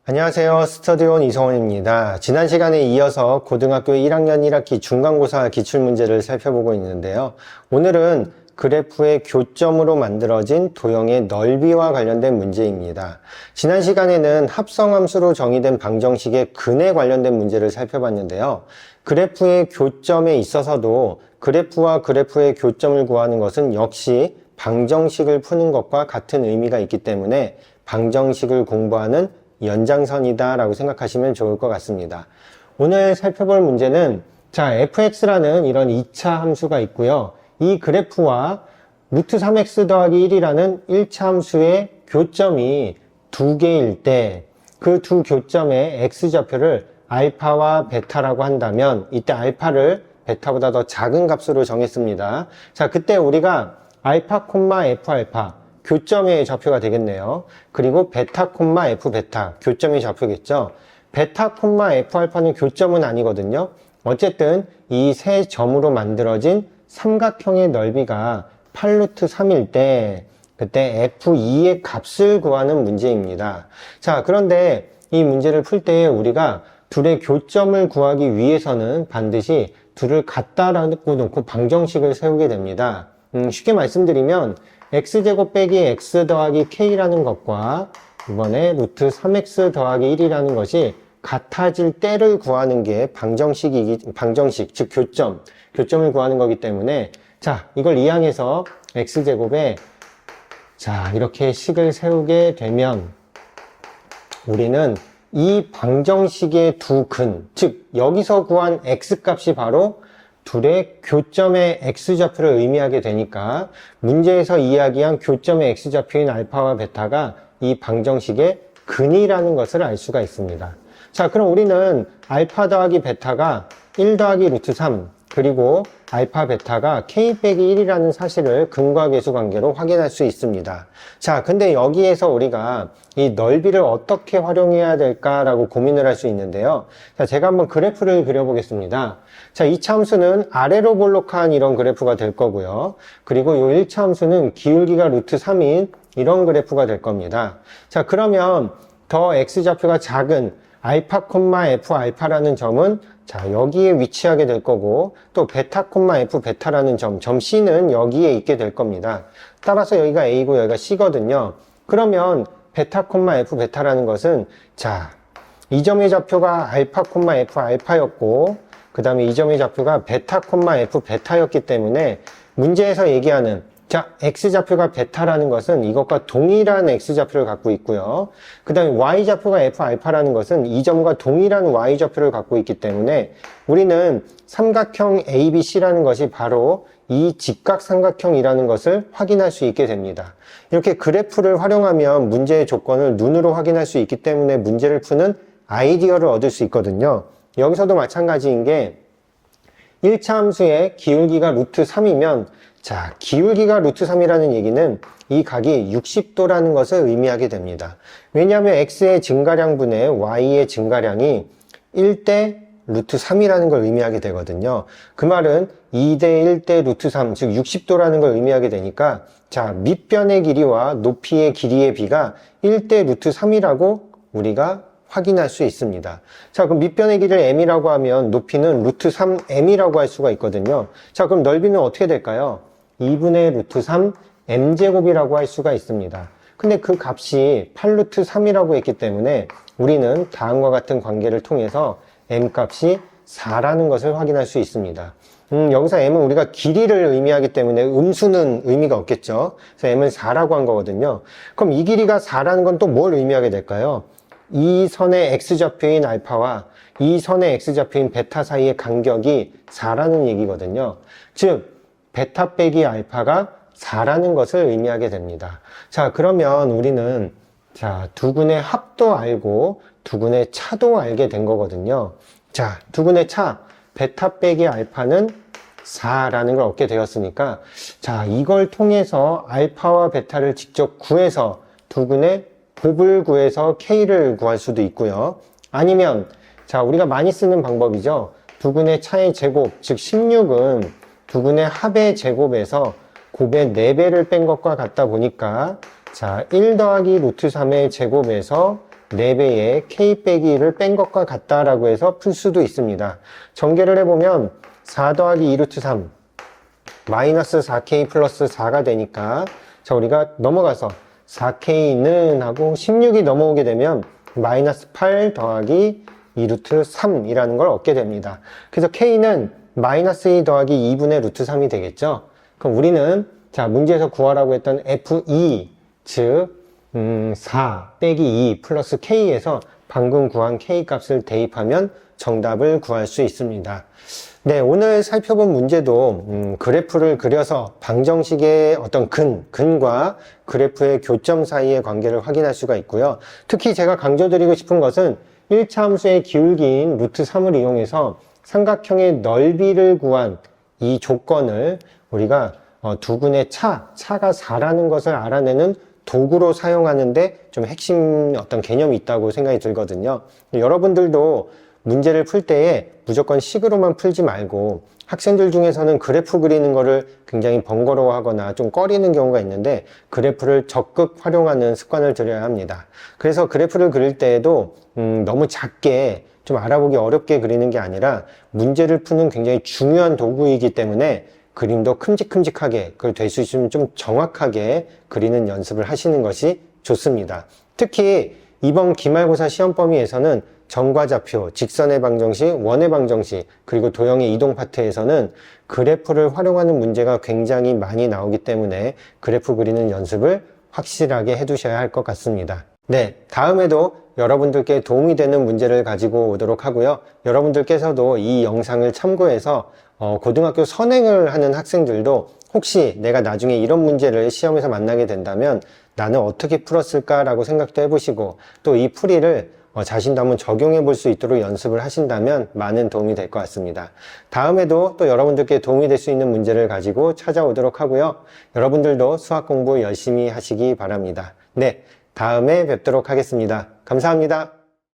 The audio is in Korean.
안녕하세요. 스터디온 이성원입니다. 지난 시간에 이어서 고등학교 1학년 1학기 중간고사 기출문제를 살펴보고 있는데요. 오늘은 그래프의 교점으로 만들어진 도형의 넓이와 관련된 문제입니다. 지난 시간에는 합성함수로 정의된 방정식의 근에 관련된 문제를 살펴봤는데요. 그래프의 교점에 있어서도 그래프와 그래프의 교점을 구하는 것은 역시 방정식을 푸는 것과 같은 의미가 있기 때문에 방정식을 공부하는 연장선이다 라고 생각하시면 좋을 것 같습니다. 오늘 살펴볼 문제는 fx라는 이런 2차 함수가 있고요. 이 그래프와 루트 3x 더하기 1이라는 1차 함수의 교점이 두 개일 때 그 두 교점의 x좌표를 알파와 베타라고 한다면 이때 알파를 베타보다 더 작은 값으로 정했습니다. 그때 우리가 알파, f 알파 교점의 좌표가 되겠네요. 그리고 베타, f 베타 교점의 좌표겠죠. 베타, f 알파는 교점은 아니거든요. 어쨌든 이 세 점으로 만들어진 삼각형의 넓이가 8루트 3일 때 그때 f2의 값을 구하는 문제입니다. 그런데 이 문제를 풀 때 우리가 둘의 교점을 구하기 위해서는 반드시 둘을 갖다 놓고 방정식을 세우게 됩니다. 쉽게 말씀드리면 x제곱 빼기 x 더하기 k라는 것과 이번에 루트 3x 더하기 1이라는 것이 같아질 때를 구하는 게 방정식, 즉 교점을 구하는 거기 때문에 이걸 이항해서 x제곱에 이렇게 식을 세우게 되면 우리는 이 방정식의 두 근, 즉 여기서 구한 x값이 바로 둘의 교점의 x좌표를 의미하게 되니까 문제에서 이야기한 교점의 x좌표인 알파와 베타가 이 방정식의 근이라는 것을 알 수가 있습니다. 그럼 우리는 알파 더하기 베타가 1 더하기 루트 3 그리고 알파 베타가 k 빼기 1이라는 사실을 근과 계수 관계로 확인할 수 있습니다. 근데 여기에서 우리가 이 넓이를 어떻게 활용해야 될까라고 고민을 할 수 있는데요. 제가 한번 그래프를 그려보겠습니다. 2차 함수는 아래로 볼록한 이런 그래프가 될 거고요. 그리고 이 1차 함수는 기울기가 루트 3인 이런 그래프가 될 겁니다. 그러면 더 x좌표가 작은 알파, f 알파라는 점은 여기에 위치하게 될 거고 또 베타, f 베타라는 점 C는 여기에 있게 될 겁니다. 따라서 여기가 A고 여기가 C거든요. 그러면 베타, f 베타라는 것은 이 점의 좌표가 알파, f 알파였고 그 다음에 이 점의 좌표가 베타, f 베타였기 때문에 문제에서 얘기하는 x좌표가 베타라는 것은 이것과 동일한 x좌표를 갖고 있고요. 그 다음에 y좌표가 f 알파라는 것은 이 점과 동일한 y좌표를 갖고 있기 때문에 우리는 삼각형 ABC라는 것이 바로 이 직각삼각형이라는 것을 확인할 수 있게 됩니다. 이렇게 그래프를 활용하면 문제의 조건을 눈으로 확인할 수 있기 때문에 문제를 푸는 아이디어를 얻을 수 있거든요. 여기서도 마찬가지인 게 1차 함수의 기울기가 루트 3이면 기울기가 루트 3이라는 얘기는 이 각이 60도라는 것을 의미하게 됩니다. 왜냐하면 x의 증가량분의 y의 증가량이 1대 루트 3이라는 걸 의미하게 되거든요. 그 말은 2대 1대 루트 3, 즉 60도라는 걸 의미하게 되니까 밑변의 길이와 높이의 길이의 비가 1대 루트 3이라고 우리가 확인할 수 있습니다. 그럼 밑변의 길이를 m이라고 하면 높이는 루트 3m이라고 할 수가 있거든요. 그럼 넓이는 어떻게 될까요? 2분의 루트 3 m제곱이라고 할 수가 있습니다. 근데 그 값이 8루트 3이라고 했기 때문에 우리는 다음과 같은 관계를 통해서 m 값이 4라는 것을 확인할 수 있습니다. 여기서 m은 우리가 길이를 의미하기 때문에 음수는 의미가 없겠죠. 그래서 m은 4라고 한 거거든요. 그럼 이 길이가 4라는 건 또 뭘 의미하게 될까요? 이 선의 x좌표인 알파와 이 선의 x좌표인 베타 사이의 간격이 4라는 얘기거든요. 즉 베타 빼기 알파가 4라는 것을 의미하게 됩니다. 그러면 우리는 두근의 합도 알고 두근의 차도 알게 된 거거든요. 두근의 차 베타 빼기 알파는 4라는 걸 얻게 되었으니까 이걸 통해서 알파와 베타를 직접 구해서 두근의 곱을 구해서 K를 구할 수도 있고요. 아니면 우리가 많이 쓰는 방법이죠. 두근의 차의 제곱, 즉 16은 두근의 합의 제곱에서 곱의 4배를 뺀 것과 같다 보니까 1 더하기 루트 3의 제곱에서 4배의 k 빼기 1을 뺀 것과 같다라고 해서 풀 수도 있습니다. 전개를 해보면 4 더하기 2 루트 3 마이너스 4k 플러스 4가 되니까 자, 우리가 넘어가서 4k는 하고 16이 넘어오게 되면 마이너스 8 더하기 2 루트 3이라는 걸 얻게 됩니다. 그래서 k는 마이너스 2 더하기 2분의 루트 3이 되겠죠. 그럼 우리는 자, 문제에서 구하라고 했던 f2 즉 4 빼기 2 플러스 k에서 방금 구한 k 값을 대입하면 정답을 구할 수 있습니다. 네, 오늘 살펴본 문제도 그래프를 그려서 방정식의 어떤 근과 그래프의 교점 사이의 관계를 확인할 수가 있고요. 특히 제가 강조드리고 싶은 것은 1차 함수의 기울기인 루트 3을 이용해서 삼각형의 넓이를 구한 이 조건을 우리가 두근의 차가 4라는 것을 알아내는 도구로 사용하는데 좀 핵심 어떤 개념이 있다고 생각이 들거든요. 여러분들도 문제를 풀 때에 무조건 식으로만 풀지 말고 학생들 중에서는 그래프 그리는 거를 굉장히 번거로워하거나 좀 꺼리는 경우가 있는데 그래프를 적극 활용하는 습관을 들여야 합니다. 그래서 그래프를 그릴 때에도 너무 작게 좀 알아보기 어렵게 그리는 게 아니라 문제를 푸는 굉장히 중요한 도구이기 때문에 그림도 큼직큼직하게 그걸 될 수 있으면 좀 정확하게 그리는 연습을 하시는 것이 좋습니다. 특히 이번 기말고사 시험 범위에서는 정과좌표, 직선의 방정식, 원의 방정식, 그리고 도형의 이동 파트에서는 그래프를 활용하는 문제가 굉장히 많이 나오기 때문에 그래프 그리는 연습을 확실하게 해두셔야 할 것 같습니다. 네, 다음에도 여러분들께 도움이 되는 문제를 가지고 오도록 하고요. 여러분들께서도 이 영상을 참고해서 고등학교 선행을 하는 학생들도 혹시 내가 나중에 이런 문제를 시험에서 만나게 된다면 나는 어떻게 풀었을까라고 생각도 해보시고 또 이 풀이를 자신도 한번 적용해 볼 수 있도록 연습을 하신다면 많은 도움이 될 것 같습니다. 다음에도 또 여러분들께 도움이 될 수 있는 문제를 가지고 찾아오도록 하고요. 여러분들도 수학 공부 열심히 하시기 바랍니다. 네, 다음에 뵙도록 하겠습니다. 감사합니다.